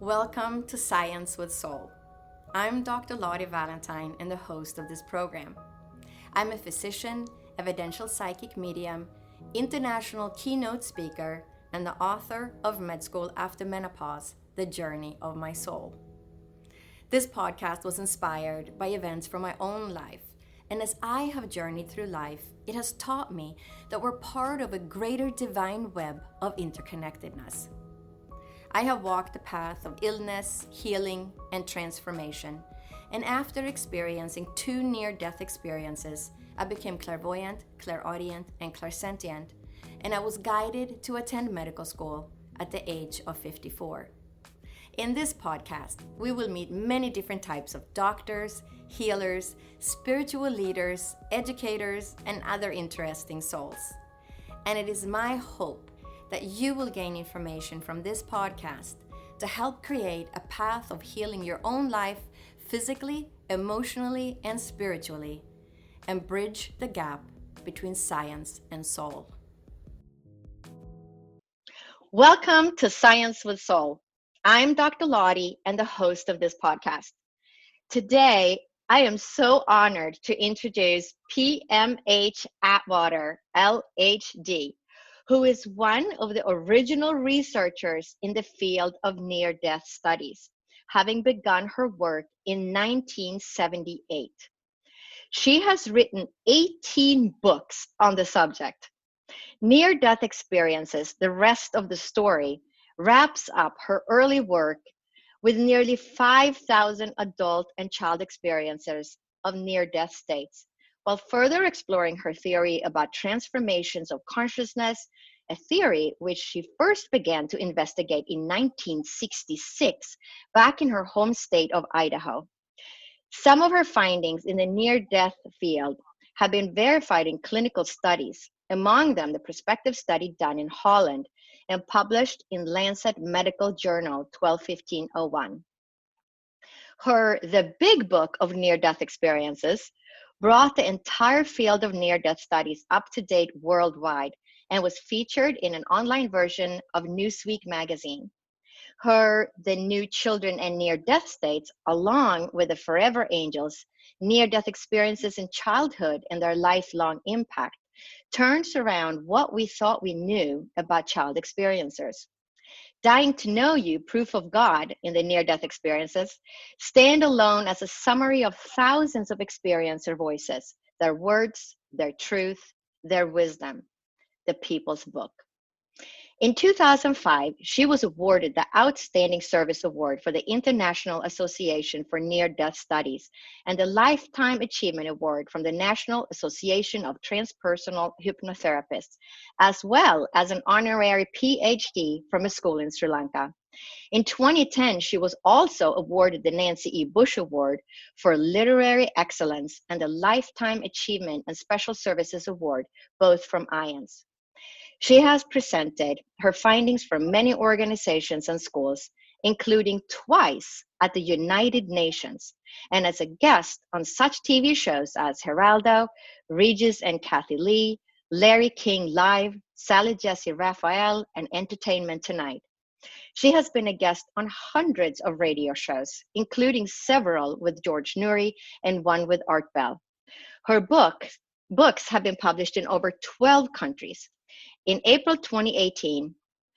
Welcome to Science with Soul. I'm Dr. Lottie Valentine and the host of this program. I'm a physician, evidential psychic medium, international keynote speaker, and the author of Med School After Menopause, The Journey of My Soul. This podcast was inspired by events from my own life, and as I have journeyed through life, it has taught me that we're part of a greater divine web of interconnectedness. I have walked the path of illness, healing, and transformation, and after experiencing 2 near-death experiences, I became clairvoyant, clairaudient, and clairsentient, and I was guided to attend medical school at the age of 54. In this podcast, we will meet many different types of doctors, healers, spiritual leaders, educators, and other interesting souls. And it is my hope that you will gain information from this podcast to help create a path of healing your own life physically, emotionally, and spiritually, and bridge the gap between science and soul. Welcome to Science with Soul. I'm Dr. Lottie and the host of this podcast. Today, I am so honored to introduce P.M.H. Atwater L.H.D., who is one of the original researchers in the field of near-death studies, having begun her work in 1978. She has written 18 books on the subject. Near-Death Experiences, the rest of the story, wraps up her early work with nearly 5,000 adult and child experiences of near-death states, while further exploring her theory about transformations of consciousness, a theory which she first began to investigate in 1966, back in her home state of Idaho. Some of her findings in the near-death field have been verified in clinical studies, among them the prospective study done in Holland and published in Lancet Medical Journal 12/15/01. Her The Big Book of Near-Death Experiences brought the entire field of near-death studies up to date worldwide and was featured in an online version of Newsweek magazine. Her The New Children and Near-Death States, along with the Forever Angels, Near-Death Experiences in Childhood and Their Lifelong Impact, turns around what we thought we knew about child experiencers. Dying to Know You, Proof of God in the Near-Death Experiences, stand alone as a summary of thousands of experiencer voices, their words, their truth, their wisdom, the People's Book. In 2005, she was awarded the Outstanding Service Award for the International Association for Near-Death Studies and the Lifetime Achievement Award from the National Association of Transpersonal Hypnotherapists, as well as an honorary Ph.D. from a school in Sri Lanka. In 2010, she was also awarded the Nancy E. Bush Award for Literary Excellence and the Lifetime Achievement and Special Services Award, both from IANS. She has presented her findings for many organizations and schools, including twice at the United Nations, and as a guest on such TV shows as Heraldo, Regis and Kathie Lee, Larry King Live, Sally Jessy Raphael, and Entertainment Tonight. She has been a guest on hundreds of radio shows, including several with George Noory and one with Art Bell. Her books have been published in over 12 countries. In April 2018,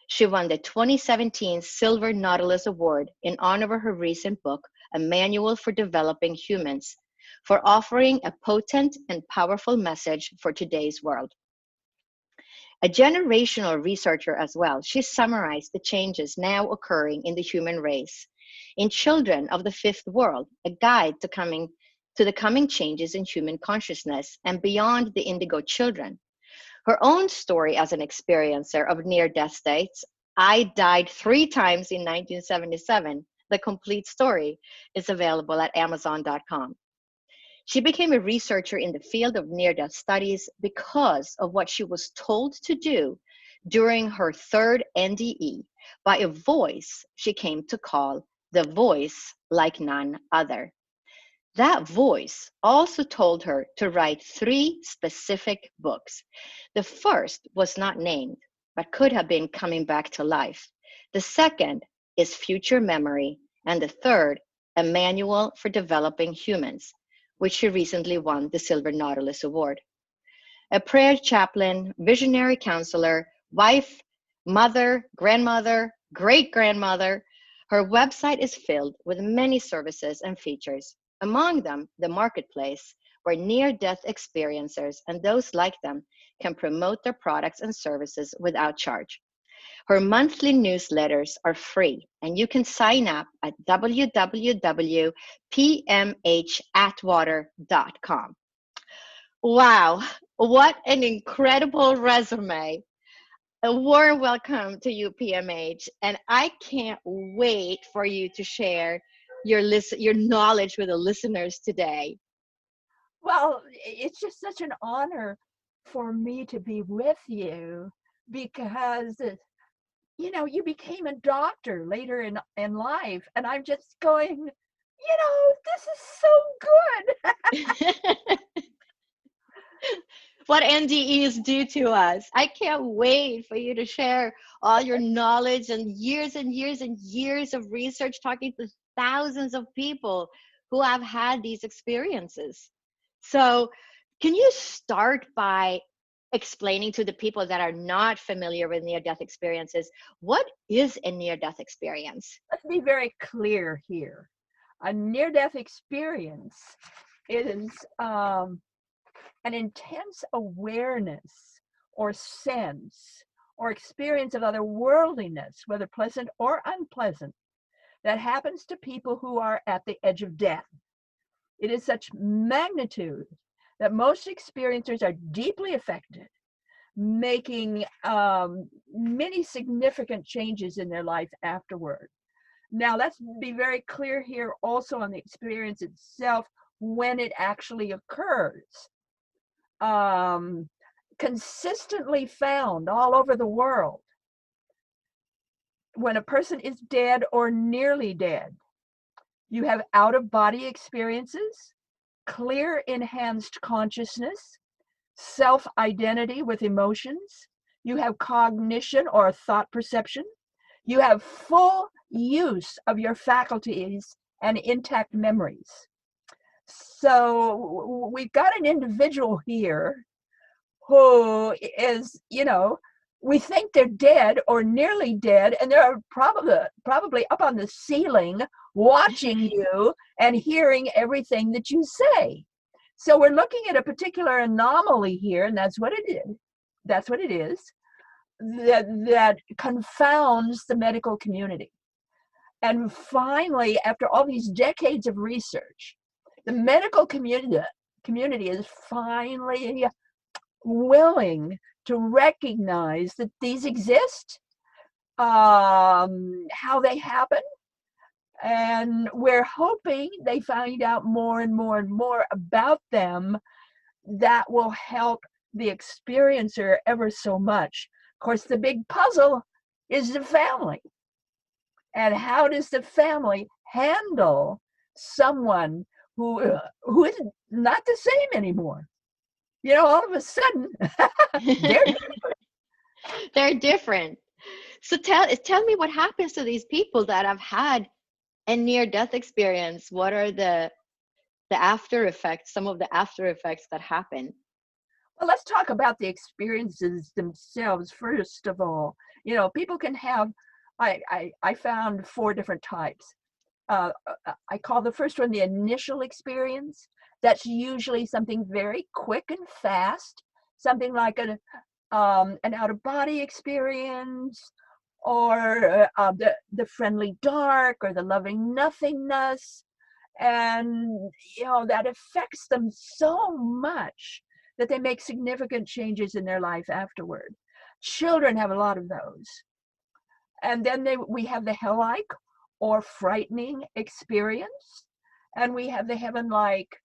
she won the 2017 Silver Nautilus Award in honor of her recent book, A Manual for Developing Humans, for offering a potent and powerful message for today's world. A generational researcher as well, she summarized the changes now occurring in the human race. In Children of the Fifth World, a guide to the coming changes in human consciousness and beyond the indigo children. Her own story as an experiencer of near-death states, I Died 3 times in 1977, the complete story, is available at Amazon.com. She became a researcher in the field of near-death studies because of what she was told to do during her 3rd NDE by a voice she came to call the voice like none other. That voice also told her to write 3 specific books. The first was not named, but could have been Coming Back to Life. The second is future memory, and the third, a manual for developing humans, which she recently won the Silver Nautilus Award. A prayer chaplain, visionary counselor, wife, mother, grandmother, great grandmother, her website is filled with many services and features, among them the marketplace, where near-death experiencers and those like them can promote their products and services without charge. Her monthly newsletters are free, and you can sign up at www.pmhatwater.com. Wow, what an incredible resume. A warm welcome to you, PMH, and I can't wait for you to share your knowledge with the listeners today. Well, it's just such an honor for me to be with you because, you became a doctor later in life, and I'm just going, this is so good. What NDEs do to us. I can't wait for you to share all your knowledge and years and years and years of research talking to thousands of people who have had these experiences. So, can you start by explaining to the people that are not familiar with near death experiences what is a near death experience? Let's be very clear here. A near-death experience is an intense awareness or sense or experience of otherworldliness, whether pleasant or unpleasant, that happens to people who are at the edge of death. It is such magnitude that most experiencers are deeply affected, making many significant changes in their life afterward. Now, let's be very clear here also on the experience itself when it actually occurs. Consistently found all over the world. When a person is dead or nearly dead, you have out-of-body experiences, clear enhanced consciousness, self-identity with emotions, you have cognition or thought perception, you have full use of your faculties and intact memories. So we've got an individual here who is, we think they're dead or nearly dead, and they're probably up on the ceiling watching you and hearing everything that you say. So we're looking at a particular anomaly here, and that's what it is. That's what it is. That confounds the medical community. And finally, after all these decades of research, the medical community is finally willing to recognize that these exist, how they happen, and we're hoping they find out more and more and more about them that will help the experiencer ever so much. Of course, the big puzzle is the family. And how does the family handle someone who is not the same anymore? All of a sudden, they're different. They're different. So tell me what happens to these people that have had a near death experience. What are the after effects, some of the after effects that happen? Well, let's talk about the experiences themselves first of all. People can have, I found 4 different types. I call the first one the initial experience. That's usually something very quick and fast, something like an out-of-body experience, or the friendly dark, or the loving nothingness, and that affects them so much that they make significant changes in their life afterward. Children have a lot of those. And then we have the hell-like or frightening experience, and we have the heaven-like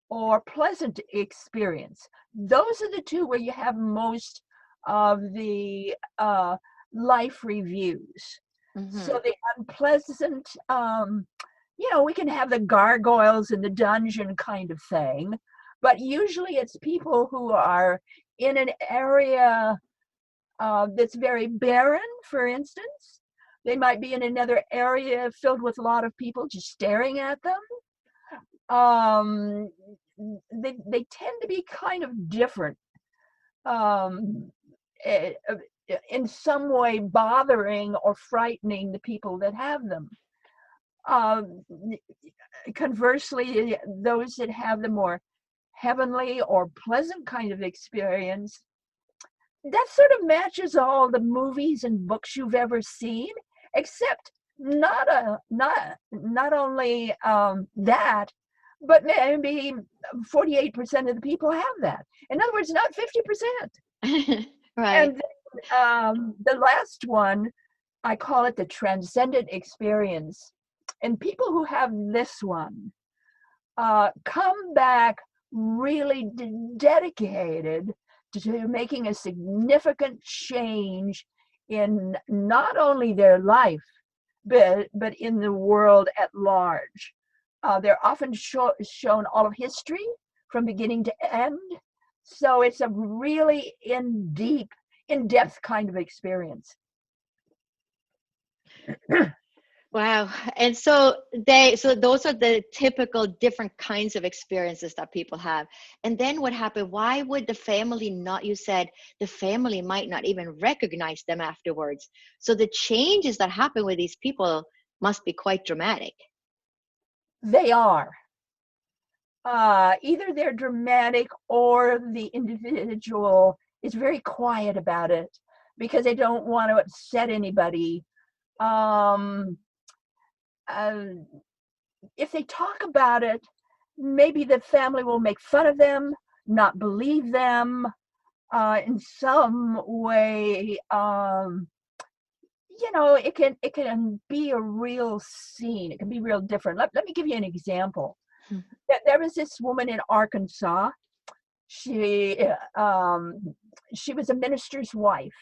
or pleasant experience. Those are the 2 where you have most of the life reviews. Mm-hmm. So the unpleasant, we can have the gargoyles in the dungeon kind of thing, but usually it's people who are in an area that's very barren, for instance. They might be in another area filled with a lot of people just staring at them. They tend to be kind of different, in some way bothering or frightening the people that have them. Conversely, those that have the more heavenly or pleasant kind of experience, that sort of matches all the movies and books you've ever seen, except not only that, but maybe 48% of the people have that. In other words, not 50%. Right. And the last one, I call it the transcendent experience. And people who have this one come back really dedicated to making a significant change in not only their life, but in the world at large. They're often shown all of history from beginning to end. So it's a really in-depth kind of experience. Wow. And so those are the typical different kinds of experiences that people have. And then what happened? Why would the family not, you said the family might not even recognize them afterwards. So the changes that happen with these people must be quite dramatic. They are. Either they're dramatic or the individual is very quiet about it because they don't want to upset anybody. If they talk about it, maybe the family will make fun of them, not believe them in some way. It can be a real scene. It can be real different. Let me give you an example. There was this woman in Arkansas. She was a minister's wife.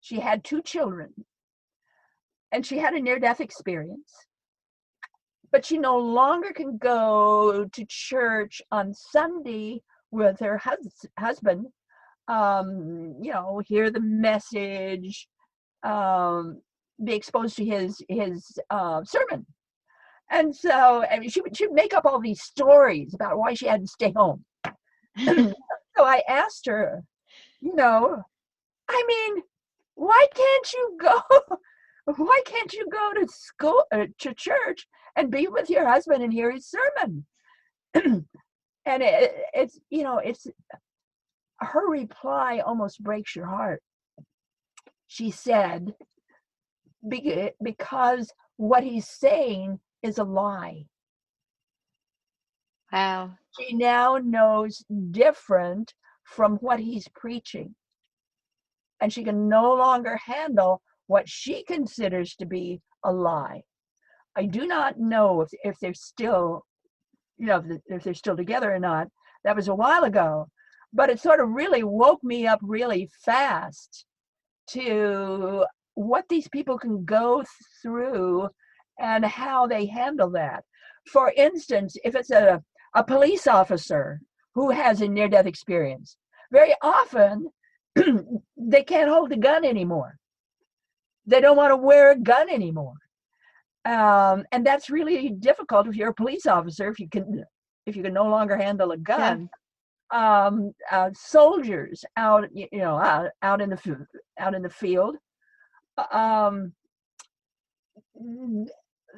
She had 2 children, and she had a near-death experience. But she no longer can go to church on Sunday with her husband, hear the message, be exposed to his sermon. And so she'd make up all these stories about why she had to stay home. So I asked her, why can't you go? Why can't you go to school, to church, and be with your husband and hear his sermon? And it's her reply almost breaks your heart. She said, because what he's saying is a lie. Wow. She now knows different from what he's preaching. And she can no longer handle what she considers to be a lie. I do not know if they're still, if they're still together or not. That was a while ago. But it sort of really woke me up really fast to what these people can go through and how they handle that. For instance, if it's a police officer who has a near-death experience, very often they can't hold a gun anymore. They don't want to wear a gun anymore. And that's really difficult if you're a police officer, if you can no longer handle a gun. Yeah. Soldiers out in the field,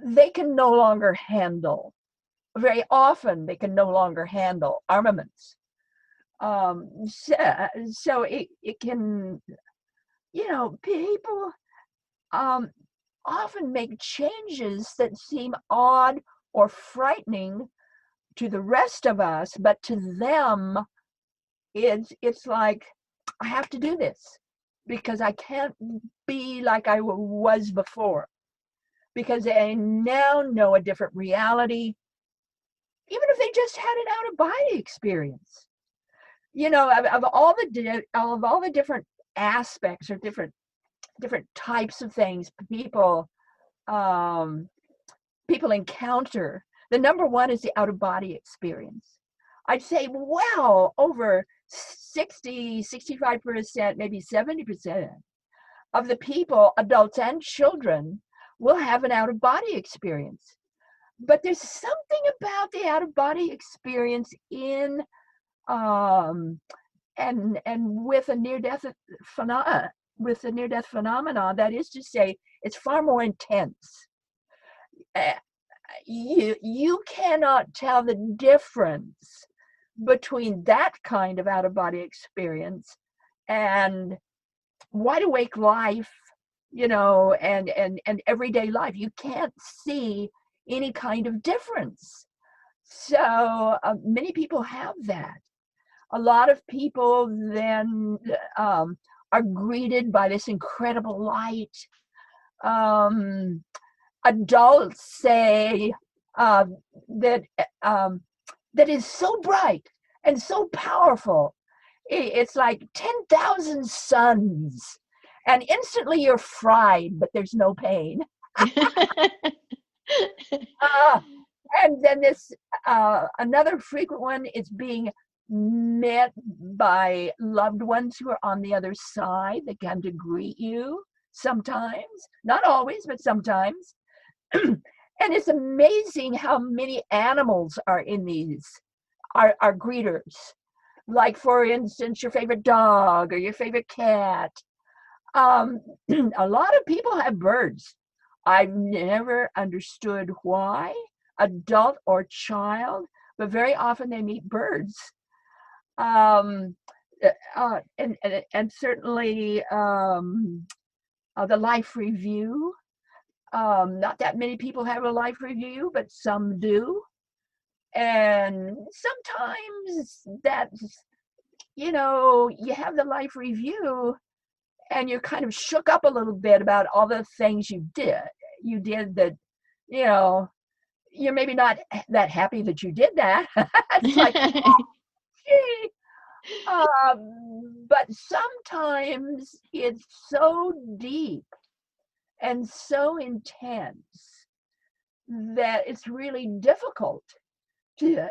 they can no longer handle. Very often, they can no longer handle armaments. So it can, people often make changes that seem odd or frightening to the rest of us, but to them, it's like, I have to do this because I can't be like I was before, because they now know a different reality, even if they just had an out-of-body experience. Of all the different aspects or different types of things people encounter, the number one is the out-of-body experience. I'd say well over 60, 65%, maybe 70% of the people, adults and children, will have an out-of-body experience. But there's something about the out-of-body experience in and with a near-death phenomenon, that is to say, it's far more intense. You cannot tell the difference between that kind of out-of-body experience and wide-awake life, and everyday life. You can't see any kind of difference. So many people have that. A lot of people then are greeted by this incredible light. Adults say that is so bright and so powerful. It's like 10,000 suns, and instantly you're fried, but there's no pain. And then this another frequent one is being met by loved ones who are on the other side. They come to greet you sometimes, not always, but sometimes. And it's amazing how many animals are in these, are greeters. Like, for instance, your favorite dog or your favorite cat. A lot of people have birds. I've never understood why, adult or child, but very often they meet birds. And certainly the life review. Not that many people have a life review, but some do. And sometimes that's, you have the life review and you're kind of shook up a little bit about all the things you did that, you're maybe not that happy that you did that. It's like, oh, gee. But sometimes it's so deep and so intense that it's really difficult to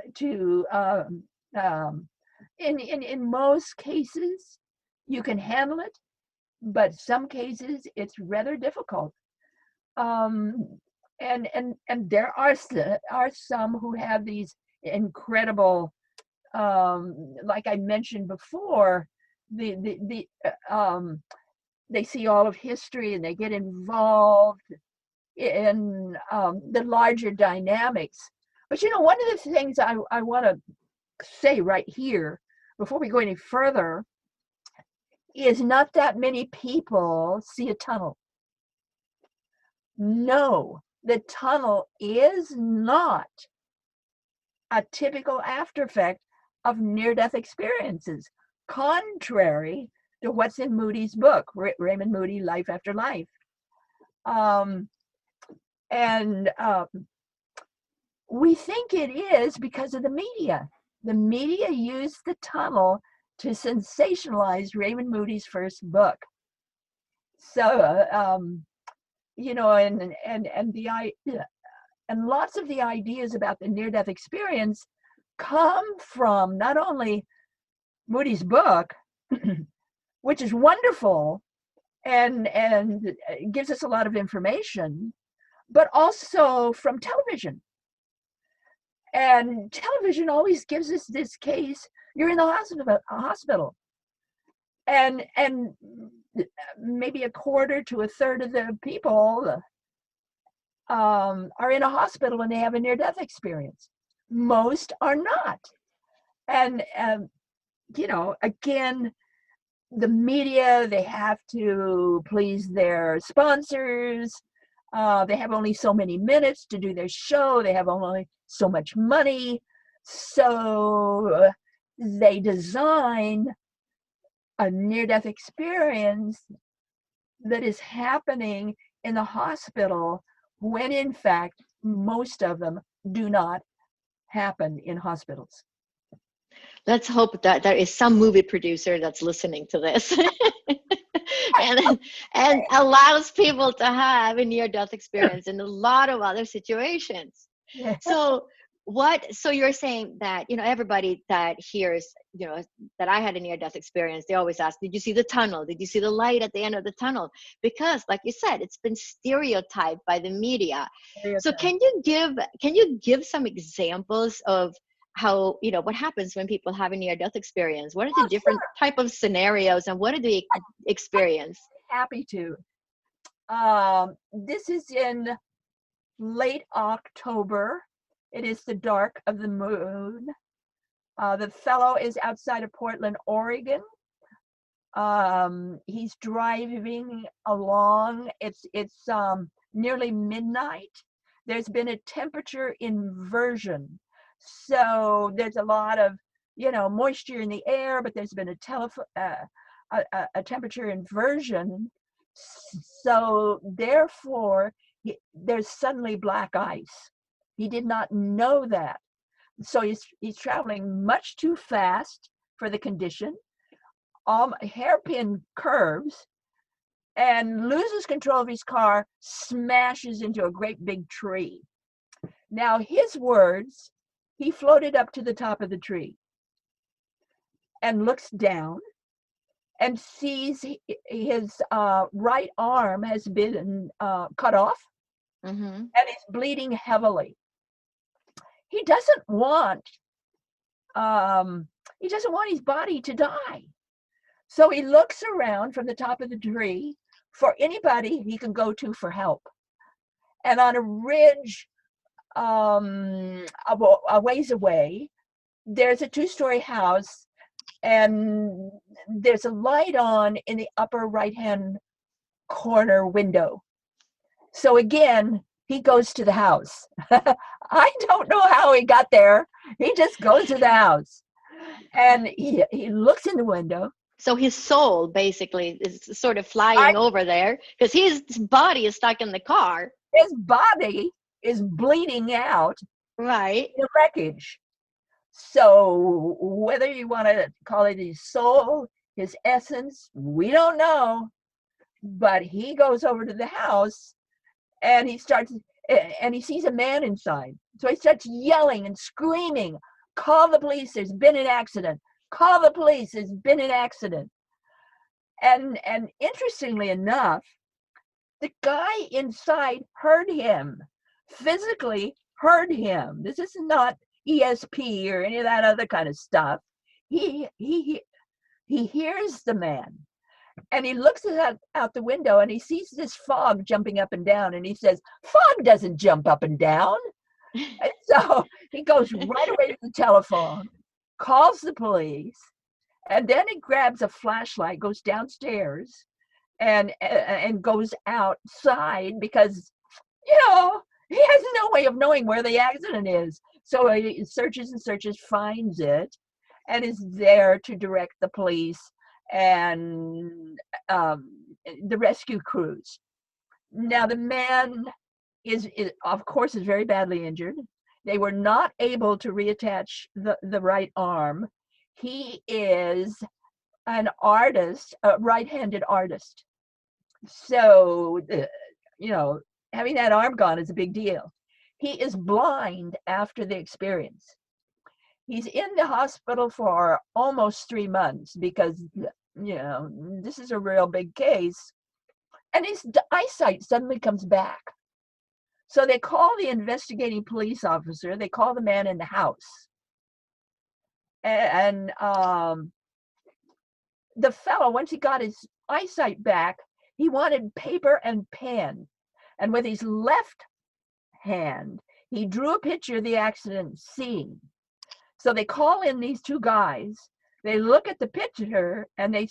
in most cases you can handle it, but some cases it's rather difficult. And there are some who have these incredible, like I mentioned before, they see all of history and they get involved in the larger dynamics. But one of the things I want to say right here before we go any further is not that many people see a tunnel. No, the tunnel is not a typical after effect of near-death experiences, contrary to what's in Moody's book, Raymond Moody, Life After Life. We think it is because of the media. The media used the tunnel to sensationalize Raymond Moody's first book. So, and lots of the ideas about the near-death experience come from not only Moody's book, which is wonderful and gives us a lot of information, but also from television. And television always gives us this case, you're in the hospital. And maybe a quarter to a third of the people are in a hospital and they have a near-death experience. Most are not. And, again, the media, they have to please their sponsors. They have only so many minutes to do their show. They have only so much money. So they design a near-death experience that is happening in the hospital when, in fact, most of them do not happen in hospitals. Let's hope that there is some movie producer that's listening to this and allows people to have a near-death experience in a lot of other situations. Yeah. So So you're saying that, everybody that hears, that I had a near-death experience, they always ask, did you see the tunnel? Did you see the light at the end of the tunnel? Because like you said, it's been stereotyped by the media. So can you give some examples of how, what happens when people have a near-death experience? What are the different type of scenarios, and what do they experience? Happy to. This is in late October. It is the dark of the moon. The fellow is outside of Portland, Oregon. He's driving along. It's nearly midnight. There's been a temperature inversion. So there's a lot of, moisture in the air, but there's been a temperature inversion. So therefore, there's suddenly black ice. He did not know that. So he's traveling much too fast for the condition, hairpin curves, and loses control of his car, smashes into a great big tree. Now, his words, he floated up to the top of the tree and looks down and sees his right arm has been cut off, and is bleeding heavily. He doesn't want his body to die. So he looks around from the top of the tree for anybody he can go to for help. And on a ridge a ways away, there's a 2-story house, and there's a light on in the upper right-hand corner window. So again, he goes to the house. I don't know how he got there. He just goes to the house, and he looks in the window. So his soul basically is sort of flying over there, because his body is stuck in the car. His body is bleeding out, right, in the wreckage. So whether you want to call it his soul, his essence, we don't know. But he goes over to the house, and he sees a man inside. So he starts yelling and screaming, "Call the police, there's been an accident. Call the police, there's been an accident." And interestingly enough, the guy inside heard him, physically heard him. This is not ESP or any of that other kind of stuff. He hears the man, and he looks out the window, and he sees this fog jumping up and down, and he says, "Fog doesn't jump up and down." And so he goes right away to the telephone, calls the police, and then he grabs a flashlight, goes downstairs, and goes outside, because he has no way of knowing where the accident is. So he searches and searches, finds it, and is there to direct the police and the rescue crews. Now, the man is of course very badly injured. They were not able to reattach the right arm. He is an artist, a right-handed artist. So, having that arm gone is a big deal. He is blind after the experience. He's in the hospital for almost 3 months because, this is a real big case. And his eyesight suddenly comes back. So they call the investigating police officer. They call the man in the house. And the fellow, once he got his eyesight back, he wanted paper and pen. And with his left hand, he drew a picture of the accident scene. So they call in these 2 guys. They look at the picture, and they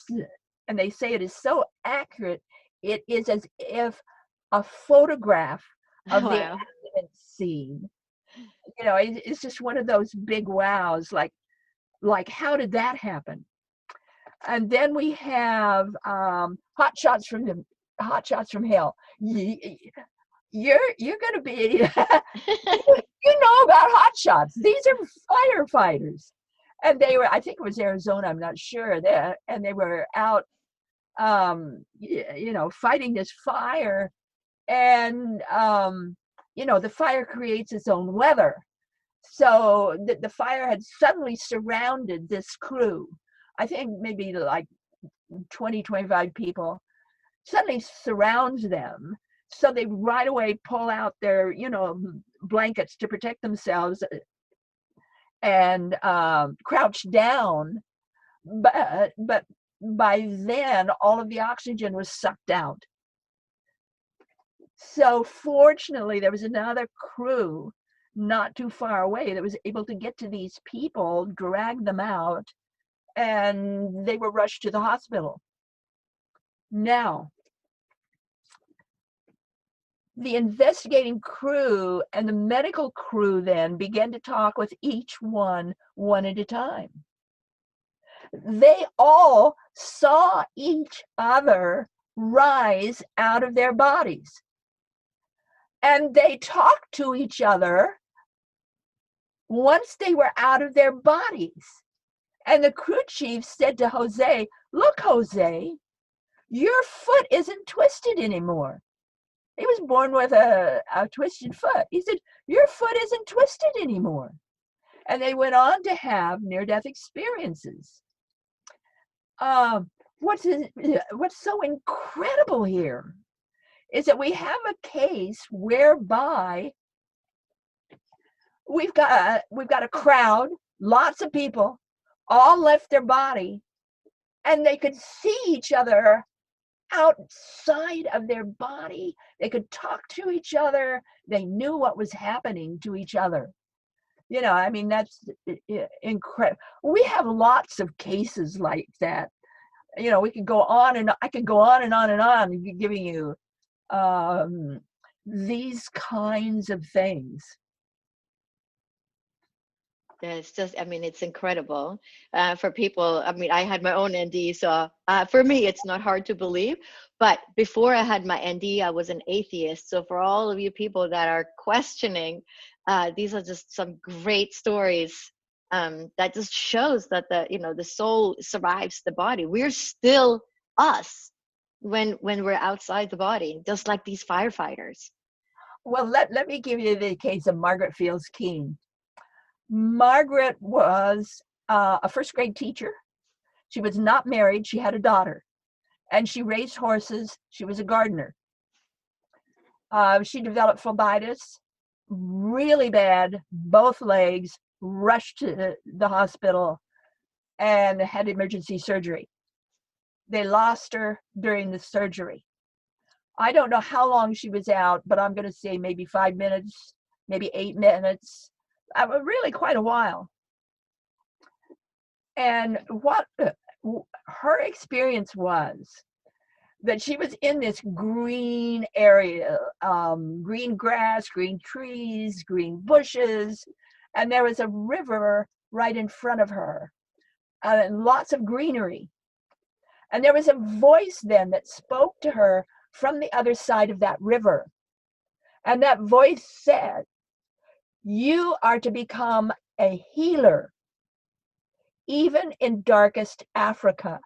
say it is so accurate. It is as if a photograph of the accident scene. It's just one of those big wows. Like how did that happen? And then we have hot shots from hell. You're going to be, you know about hot shots. These are firefighters, and they were, I think it was Arizona, I'm not sure, and they were out, fighting this fire, and the fire creates its own weather. So the fire had suddenly surrounded this crew. I think maybe like 20, 25 people, suddenly surrounds them. So they right away pull out their, blankets to protect themselves and crouch down. But by then, all of the oxygen was sucked out. So fortunately, there was another crew not too far away that was able to get to these people, drag them out, and they were rushed to the hospital. Now, the investigating crew and the medical crew then began to talk with each one at a time. They all saw each other rise out of their bodies. And they talked to each other once they were out of their bodies. And the crew chief said to Jose, "Look, Jose, your foot isn't twisted anymore." He was born with a twisted foot. He said, "Your foot isn't twisted anymore." And they went on to have near-death experiences. What's so incredible here is that we have a case whereby we've got a crowd, lots of people, all left their body, and they could see each other outside of their body. They could talk to each other. They knew what was happening to each other. I mean, that's incredible. We have lots of cases like that. We could go on, and I could go on and on and on giving you these kinds of things. It's just, I mean, it's incredible for people. I mean, I had my own ND, so for me, it's not hard to believe. But before I had my ND, I was an atheist. So for all of you people that are questioning, these are just some great stories that just shows that the soul survives the body. We're still us when we're outside the body, just like these firefighters. Well, let me give you the case of Margaret Fields Keene. Margaret was a first grade teacher. She was not married. She had a daughter, and she raised horses. She was a gardener. She developed phlebitis, really bad, both legs, rushed to the hospital, and had emergency surgery. They lost her during the surgery. I don't know how long she was out, but I'm going to say maybe 5 minutes, maybe 8 minutes. Really quite a while. And what her experience was that she was in this green area, green grass, green trees, green bushes, and there was a river right in front of her, and lots of greenery. And there was a voice then that spoke to her from the other side of that river. And that voice said, "You are to become a healer, even in darkest Africa."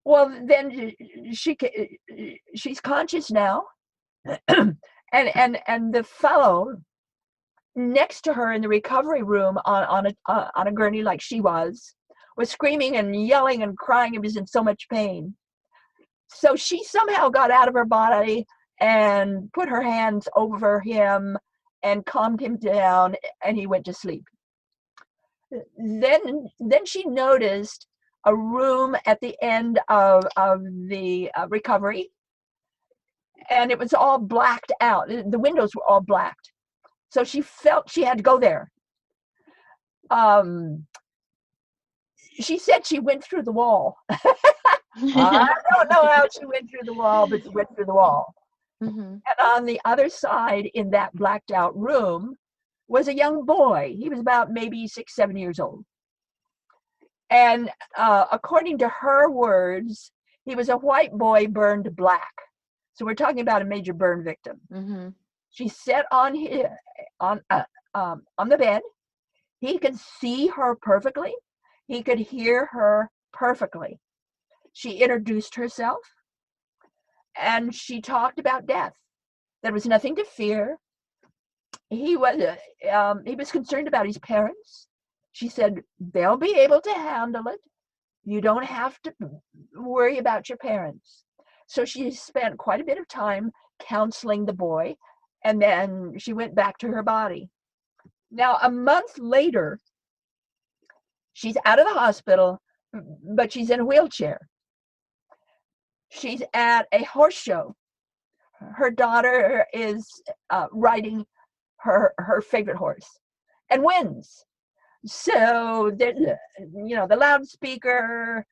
Well, then she's conscious now, and the fellow next to her in the recovery room on a gurney like she was screaming and yelling and crying. He was in so much pain. So she somehow got out of her body and put her hands over him and calmed him down, and he went to sleep. Then she noticed a room at the end of the recovery, and it was all blacked out. The windows were all blacked. So she felt she had to go there. She said she went through the wall. I don't know how she went through the wall, but she went through the wall. Mm-hmm. And on the other side, in that blacked out room, was a young boy. He was about maybe 6, 7 years old. And according to her words, he was a white boy burned black. So we're talking about a major burn victim. Mm-hmm. She sat on the bed. He could see her perfectly. He could hear her perfectly. She introduced herself, and she talked about death. There was nothing to fear. he was concerned about his parents. She said, they'll be able to handle it. You don't have to worry about your parents. So she spent quite a bit of time counseling the boy, and then she went back to her body. Now, a month later, she's out of the hospital, but she's in a wheelchair. She's at a horse show. Her daughter is riding her favorite horse and wins. So there's, the loudspeaker,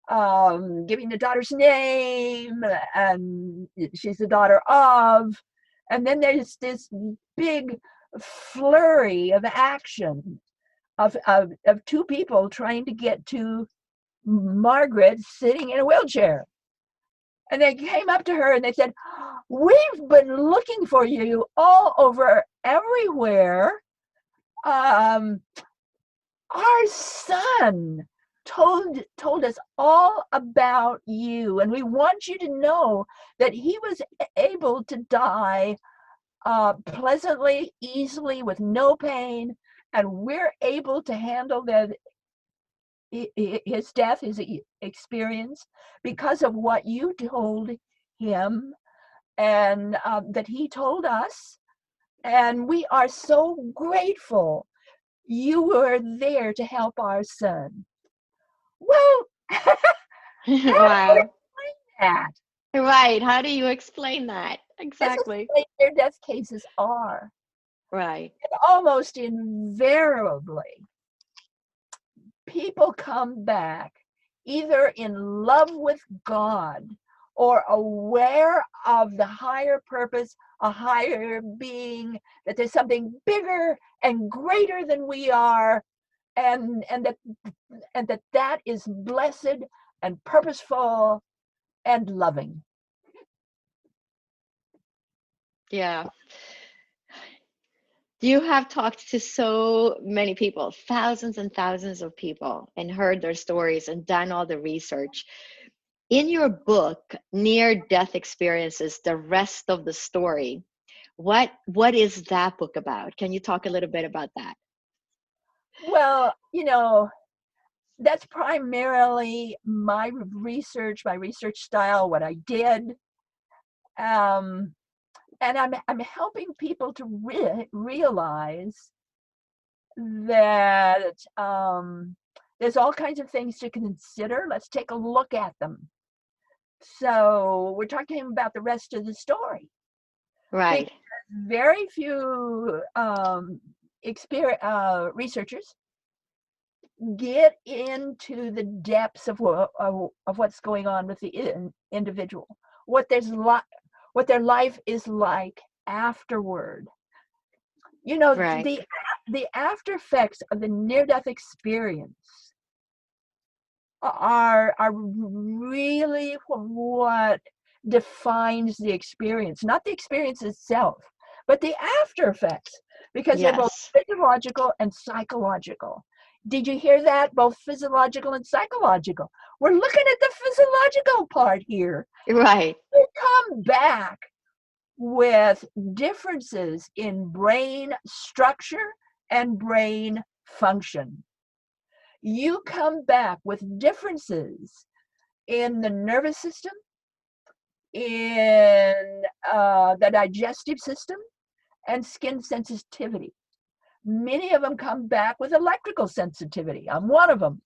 giving the daughter's name, and she's the daughter of, and then there's this big flurry of action of two people trying to get to Margaret sitting in a wheelchair. And they came up to her and they said, we've been looking for you all over everywhere. Our son told us all about you, and we want you to know that he was able to die pleasantly, easily, with no pain, and we're able to handle his death, his experience, because of what you told him and that he told us, and we are so grateful you were there to help our son. Well, how do you Wow. explain that? Right. How do you explain that? This is Exactly. the way near-death cases are. Right. And almost invariably, people come back either in love with God or aware of the higher purpose, a higher being, that there's something bigger and greater than we are, and that is blessed and purposeful and loving. Yeah. You have talked to so many people, thousands and thousands of people, and heard their stories and done all the research. In your book, Near Death Experiences, the rest of the story, what is that book about? Can you talk a little bit about that? Well, that's primarily my research style, what I did. Um, and I'm helping people to realize that there's all kinds of things to consider. Let's take a look at them. So we're talking about the rest of the story. Right. Because very few researchers get into the depths of what's going on with the individual, what their life is like afterward. Right. The after effects of the near-death experience are really what defines the experience, not the experience itself, but the after effects, because they're both Yes. physiological and psychological. Did you hear that? Both physiological and psychological. We're looking at the physiological part here. Right. We come back with differences in brain structure and brain function. You come back with differences in the nervous system, in the digestive system, and skin sensitivity. Many of them come back with electrical sensitivity. I'm one of them.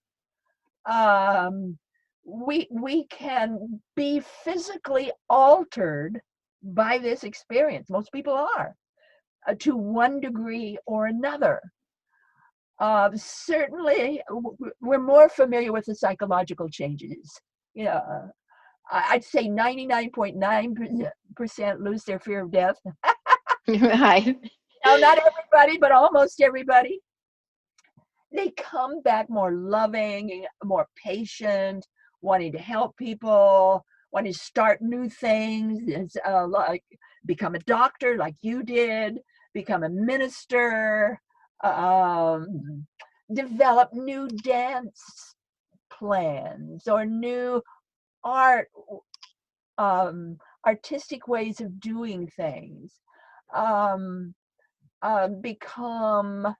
We can be physically altered by this experience. Most people are, to one degree or another. Certainly, we're more familiar with the psychological changes. I'd say 99.9% lose their fear of death. Right. Now, not everybody, but almost everybody. They come back more loving, more patient, wanting to help people, wanting to start new things, like become a doctor like you did, become a minister, develop new dance plans or new art, artistic ways of doing things. become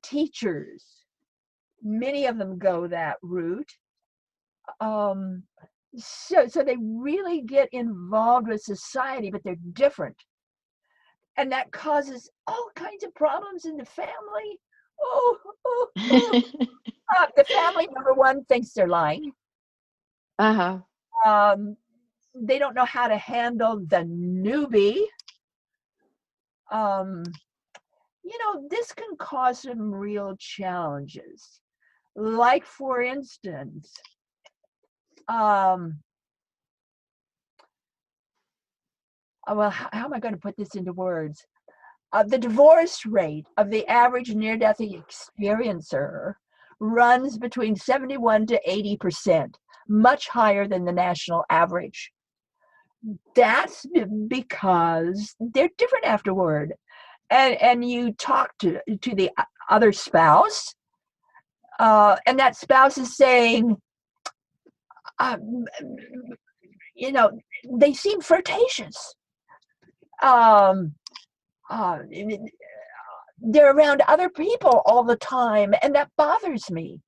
teachers. Many of them go that route. So they really get involved with society, but they're different. And that causes all kinds of problems in the family. Oh, oh, oh. The family, number one, thinks they're lying. Uh-huh. They don't know how to handle the newbie. This can cause some real challenges. Like, for instance, well, how am I going to put this into words? The divorce rate of the average near-death experiencer runs between 71 to 80%, much higher than the national average. That's because they're different afterward. And you talk to the other spouse, and that spouse is saying, they seem flirtatious. They're around other people all the time, and that bothers me.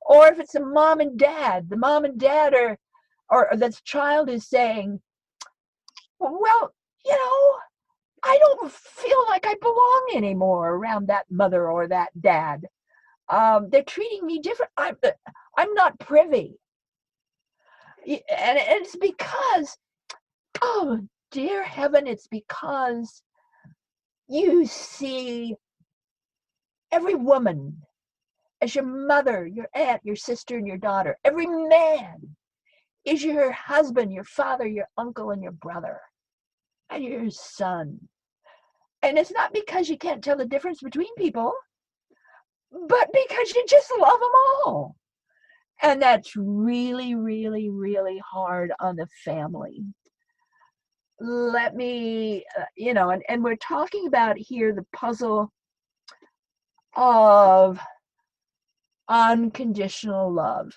Or if it's a mom and dad, the mom and dad or the child is saying, well, I don't feel like I belong anymore around that mother or that dad. They're treating me different. I'm not privy. And it's because, oh, dear heaven, it's because you see every woman as your mother, your aunt, your sister, and your daughter. Every man is your husband, your father, your uncle, and your brother, and your son. And it's not because you can't tell the difference between people, but because you just love them all. And that's really, really, really hard on the family. Let me, and we're talking about here the puzzle of unconditional love.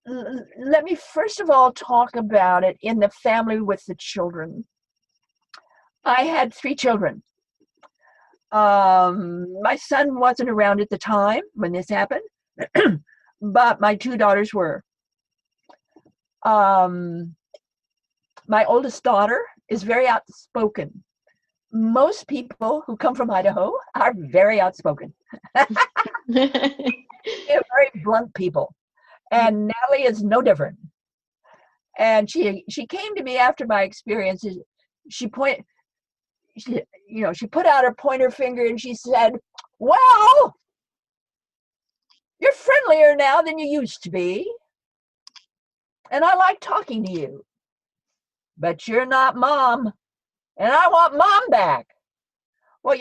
Let me first of all talk about it in the family with the children. I had 3 children. My son wasn't around at the time when this happened, but my 2 daughters were. My oldest daughter is very outspoken. Most people who come from Idaho are very outspoken. They're very blunt people. And Natalie is no different. And she came to me after my experiences. She put out her pointer finger and she said, well, you're friendlier now than you used to be. And I like talking to you. But you're not mom. And I want mom back. Well,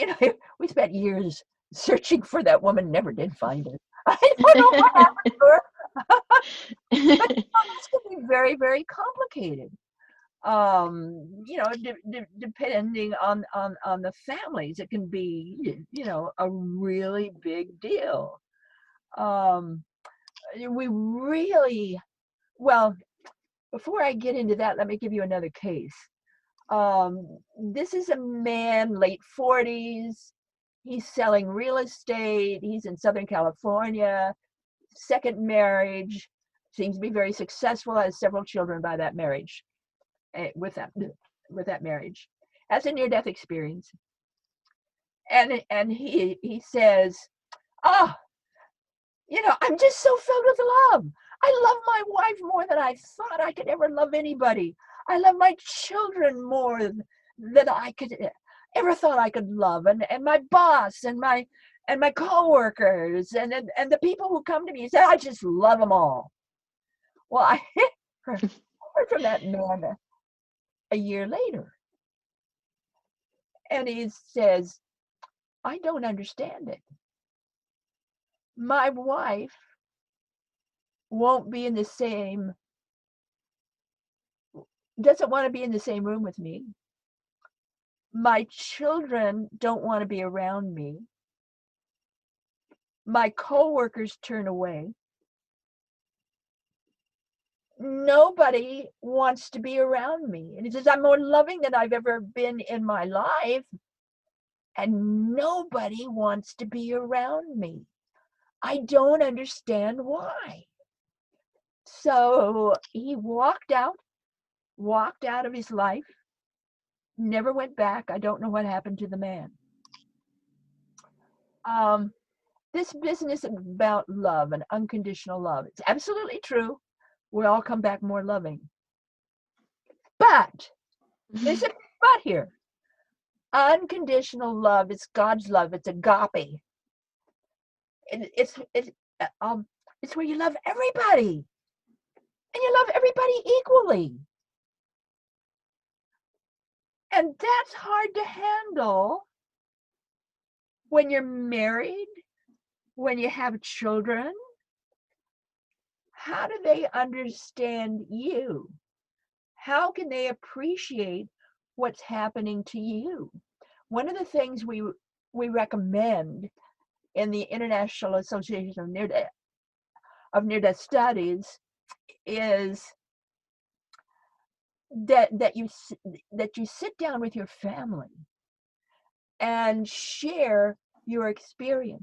we spent years searching for that woman, never did find it. I don't know what happened to her. But this can be very, very complicated. Depending on the families, it can be, a really big deal. Before I get into that, let me give you another case. This is a man, late 40s. He's selling real estate. He's in Southern California. Second marriage. Seems to be very successful. Has several children by that marriage. With that marriage, has a near-death experience. And he says, I'm just so filled with love. I love my wife more than I thought I could ever love anybody. I love my children more than I could ever thought I could love, and my boss and my coworkers and the people who come to me and say, I just love them all. Well, I heard from that man a year later, and he says, I don't understand it. My wife doesn't want to be in the same room with me. My children don't want to be around me. My coworkers turn away. Nobody wants to be around me. And he says, I'm more loving than I've ever been in my life, and nobody wants to be around me. I don't understand why. So he walked out of his life, never went back. I don't know what happened to the man. This business about love and unconditional love, it's absolutely true. We all come back more loving. But there's a but here. Unconditional love is God's love. It's agape. It's where you love everybody, and you love everybody equally. And that's hard to handle when you're married, when you have children. How do they understand you? How can they appreciate what's happening to you? One of the things we recommend in the International Association of Near-Death Studies is that you sit down with your family and share your experience.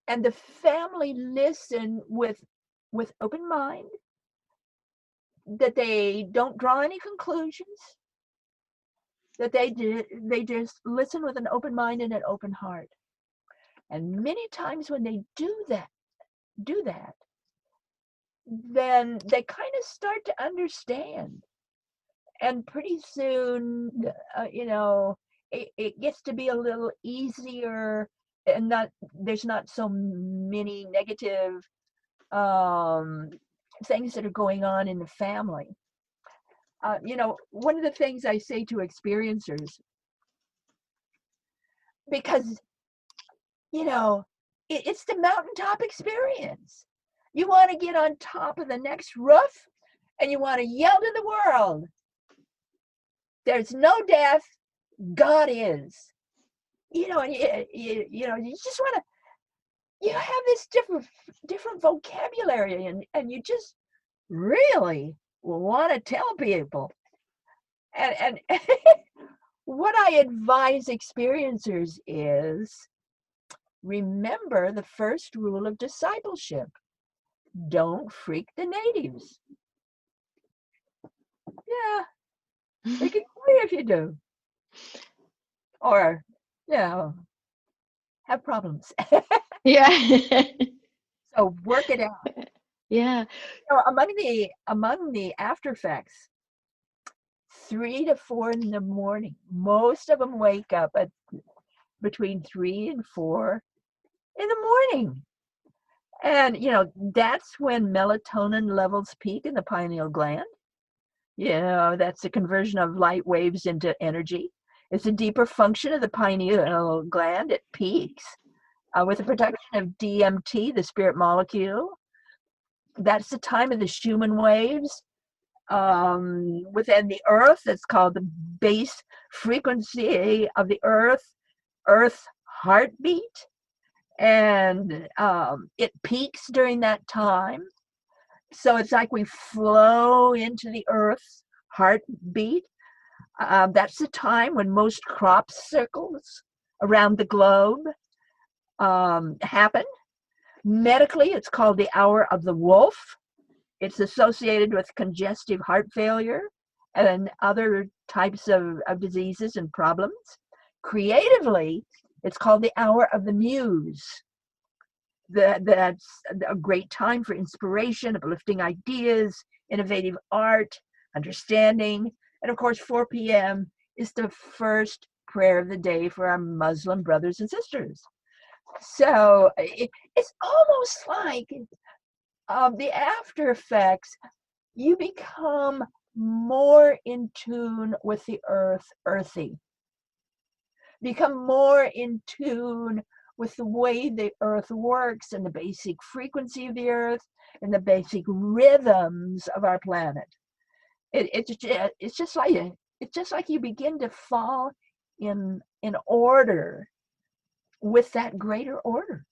And the family listen with open mind, that they don't draw any conclusions, that they just listen with an open mind and an open heart. And many times when they do that, then they kind of start to understand. And pretty soon, it gets to be a little easier, and there's not so many negative things that are going on in the family. One of the things I say to experiencers, because it's the mountaintop experience. You want to get on top of the next roof, and you want to yell to the world, there's no death, God is. You just want to, you have this different vocabulary, and you just really want to tell people. And what I advise experiencers is, remember the first rule of discipleship: don't freak the natives. Yeah, they can quit if you do, or have problems. Yeah. So work it out. Yeah. Among the after effects, 3 to 4 in the morning, most of them wake up at between 3 and 4 in the morning. And that's when melatonin levels peak in the pineal gland. That's the conversion of light waves into energy. It's a deeper function of the pineal gland. It peaks with the production of DMT, the spirit molecule. That's the time of the Schumann waves within the earth. It's called the base frequency of the earth heartbeat. And it peaks during that time. So it's like we flow into the earth's heartbeat. That's the time when most crop circles around the globe happen. Medically, it's called the hour of the wolf. It's associated with congestive heart failure and other types of diseases and problems. Creatively, it's called the hour of the muse. That's a great time for inspiration, uplifting ideas, innovative art, understanding. And of course, 4 p.m. is the first prayer of the day for our Muslim brothers and sisters. So it's almost like the after effects, you become more in tune with the earth, earthy. Become more in tune with the way the earth works and the basic frequency of the earth and the basic rhythms of our planet. It's just like you begin to fall in order with that greater order.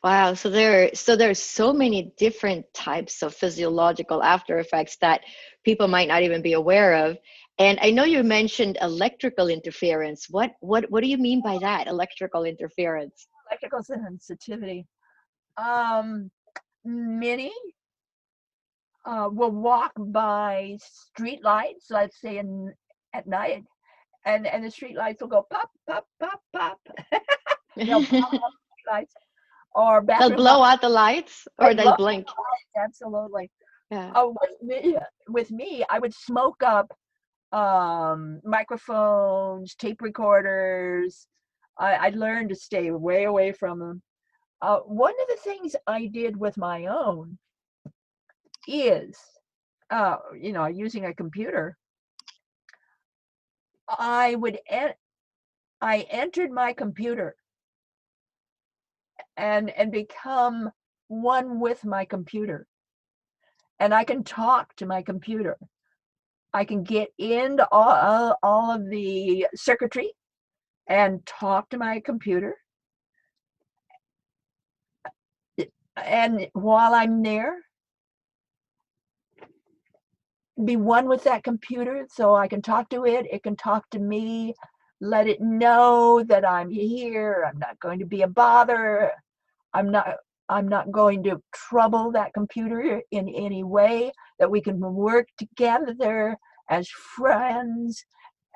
Wow. So there's so many different types of physiological after effects that people might not even be aware of. And I know you mentioned electrical interference. What do you mean by that? Electrical interference? Electrical sensitivity. Um, Many will walk by street lights, let's say at night, and the street lights will go pop, pop, pop, pop. They'll pop up street lights or They'll bathroom lights. blow out the lights They or blow they'll up blink. the lights, absolutely. Yeah. With me, I would smoke up microphones, tape recorders. I learned to stay way away from them. One of the things I did with my own is, using a computer, I entered my computer and become one with my computer, and I can talk to my computer. I can get into all of the circuitry and talk to my computer. And while I'm there, be one with that computer so I can talk to it. It can talk to me, let it know that I'm here. I'm not going to be a bother. I'm not going to trouble that computer in any way, that we can work together as friends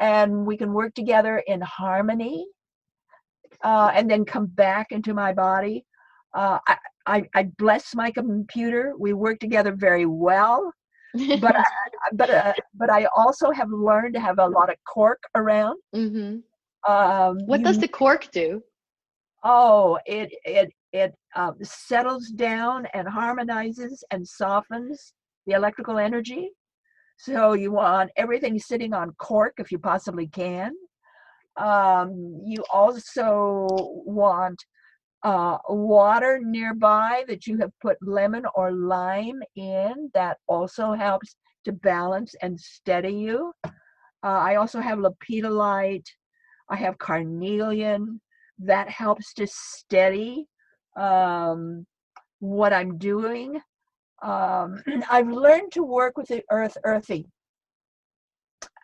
and we can work together in harmony, and then come back into my body. I bless my computer. We work together very well, but I also have learned to have a lot of cork around. Mm-hmm. What does You the cork do? Oh, it settles down and harmonizes and softens the electrical energy. So you want everything sitting on cork if you possibly can. You also want water nearby that you have put lemon or lime in. That also helps to balance and steady you. I also have lepidolite. I have carnelian. That helps to steady what I'm doing. I've learned to work with the earth earthy.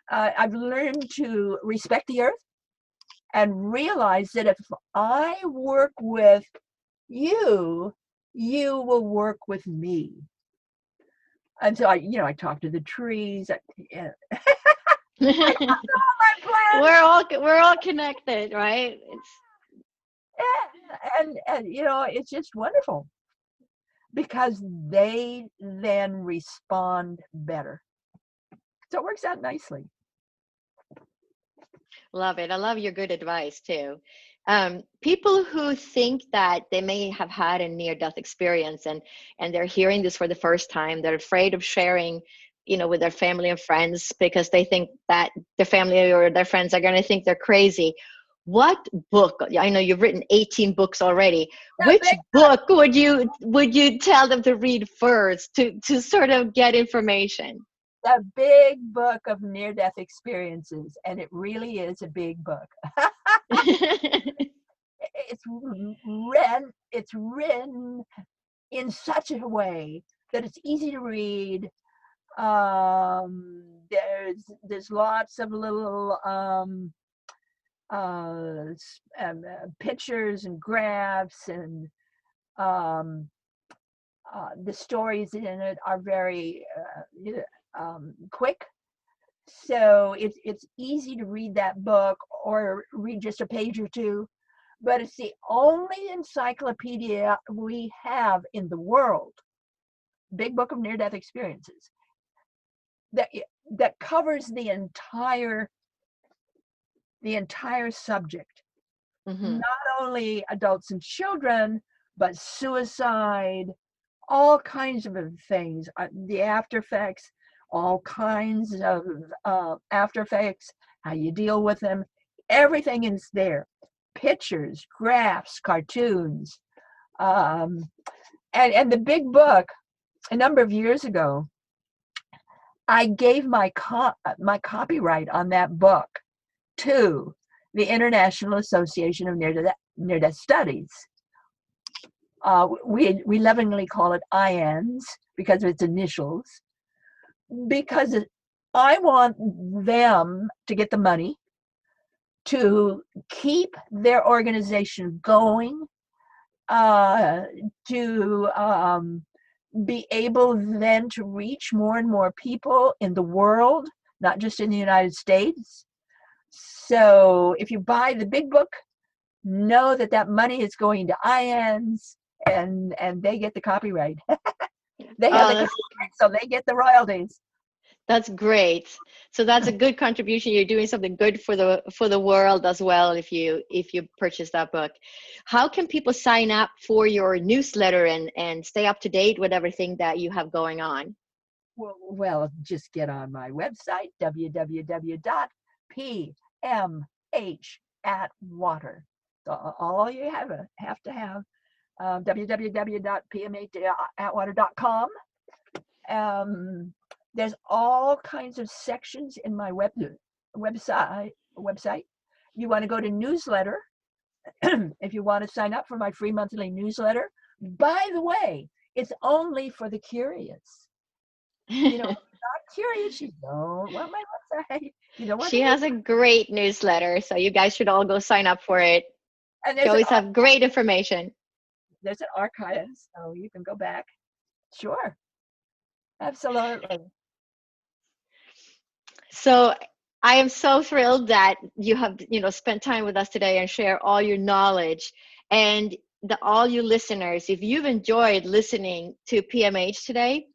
I've learned to respect the earth and realize that if I work with you, you will work with me. And so I talk to the trees. I my plans. We're all connected, right? And it's just wonderful because they then respond better. So it works out nicely. Love it. I love your good advice too. People who think that they may have had a near-death experience and they're hearing this for the first time, they're afraid of sharing, with their family and friends because they think that their family or their friends are going to think they're crazy. What book? I know you've written 18 books already. Which book would you tell them to read first to sort of get information? The big book of near-death experiences, and it really is a big book. It's written in such a way that it's easy to read. There's lots of little pictures and graphs, and the stories in it are very quick. So it's easy to read that book or read just a page or two, but it's the only encyclopedia we have in the world, big book of near-death experiences, that covers the entire subject. Mm-hmm. Not only adults and children, but suicide, all kinds of things, the after effects, all kinds of after effects, how you deal with them. Everything is there. Pictures, graphs, cartoons. And the big book, a number of years ago, I gave my copyright on that book to the International Association of Near-Death Studies. We lovingly call it IANS because of its initials, because I want them to get the money to keep their organization going, to be able then to reach more and more people in the world, not just in the United States. So if you buy the big book, know that that money is going to IANS, and they get the copyright. They have the copyright, so they get the royalties. That's great. So that's a good contribution. You're doing something good for the world as well if you purchase that book. How can people sign up for your newsletter and stay up to date with everything that you have going on? Well, just get on my website, www.PMH Atwater. So all you have to have, www.pmhatwater.com. There's all kinds of sections in my website. You want to go to newsletter if you want to sign up for my free monthly newsletter. By the way, it's only for the curious. You know, if you're not curious, you don't want my website. You don't want. She has a great newsletter, so you guys should all go sign up for it. And you always have great information. There's an archive, so you can go back. Sure. Absolutely. So I am so thrilled that you have, spent time with us today and share all your knowledge. And all you listeners, if you've enjoyed listening to PMH today,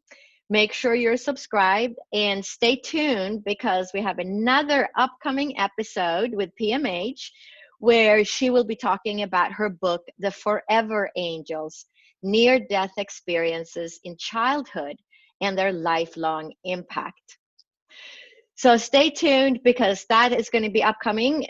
make sure you're subscribed and stay tuned, because we have another upcoming episode with PMH where she will be talking about her book, The Forever Angels, Near-Death Experiences in Childhood and Their Lifelong Impact. So stay tuned, because that is going to be upcoming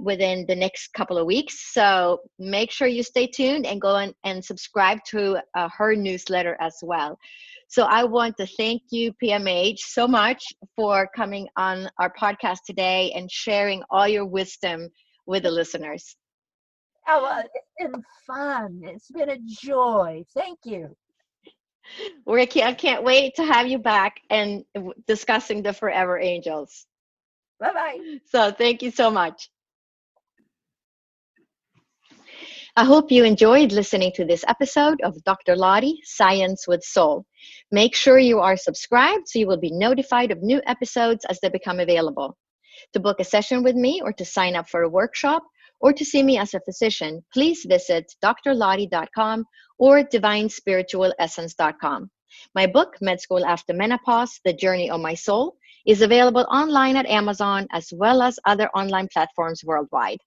within the next couple of weeks. So make sure you stay tuned and go and subscribe to her newsletter as well. So I want to thank you, PMH, so much for coming on our podcast today and sharing all your wisdom with the listeners. Oh, well, it's been fun. It's been a joy. Thank you. Ricky, I can't wait to have you back and discussing the Forever Angels. Bye-bye. So thank you so much. I hope you enjoyed listening to this episode of Dr. Lottie, Science with Soul. Make sure you are subscribed so you will be notified of new episodes as they become available. To book a session with me, or to sign up for a workshop, or to see me as a physician, please visit drlottie.com or divinespiritualessence.com. My book, Med School After Menopause, The Journey of My Soul, is available online at Amazon as well as other online platforms worldwide.